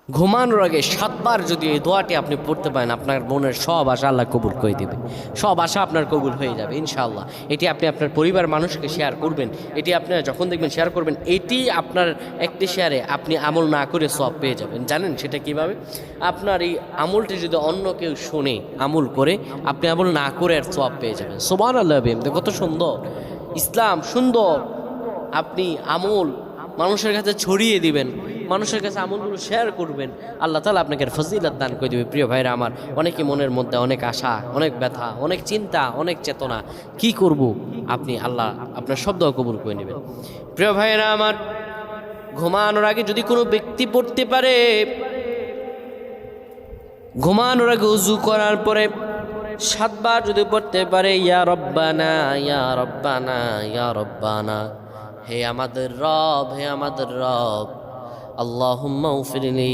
ঘুমানোর আগে 7 বার যদি এই দোয়াটি আপনি পড়তে পারেন, আপনার মনের সব আশা আল্লাহ কবুল করে দেবে। সব আশা আপনার কবুল হয়ে যাবে ইনশাআল্লাহ। এটি আপনি আপনার পরিবার মানুষকে শেয়ার করবেন। এটি আপনারা যখন দেখবেন শেয়ার করবেন, এটি আপনার একটি শেয়ারে আপনি আমল না করে সব পেয়ে যাবেন। জানেন সেটা কিভাবে? আপনার এই আমলটি যদি অন্য কেউ শুনে আমল করে, আপনি আমল না করে আর সব পেয়ে যাবেন। সুবহানাল্লাহ, কত সুন্দর ইসলাম, সুন্দর। আপনি আমল মানুষের কাছে ছড়িয়ে দিবেন, মানুষের কাছে আমলগুলো শেয়ার করবেন, আল্লাহ তাআলা আপনাকে ফজিলত দান করে দেবে। প্রিয় ভাইরা আমার, অনেকে মনের মধ্যে অনেক আশা, অনেক ব্যথা, অনেক চিন্তা, অনেক চেতনা, কি করব, আপনি আল্লাহ আপনার শব্দ কবুল করে নেবেন। প্রিয় ভাইরা আমার, ঘুমানোর আগে যদি কোনো ব্যক্তি পড়তে পারে, ঘুমানোর আগে উজু করার পরে 7 বার যদি পড়তে পারে, ইয়া রব্বানা ইয়া রব্বানা ইয়া রব্বানা, হে আমাদের রব, হে আমাদের রব, আল্লাহুম্মা উফিরলি।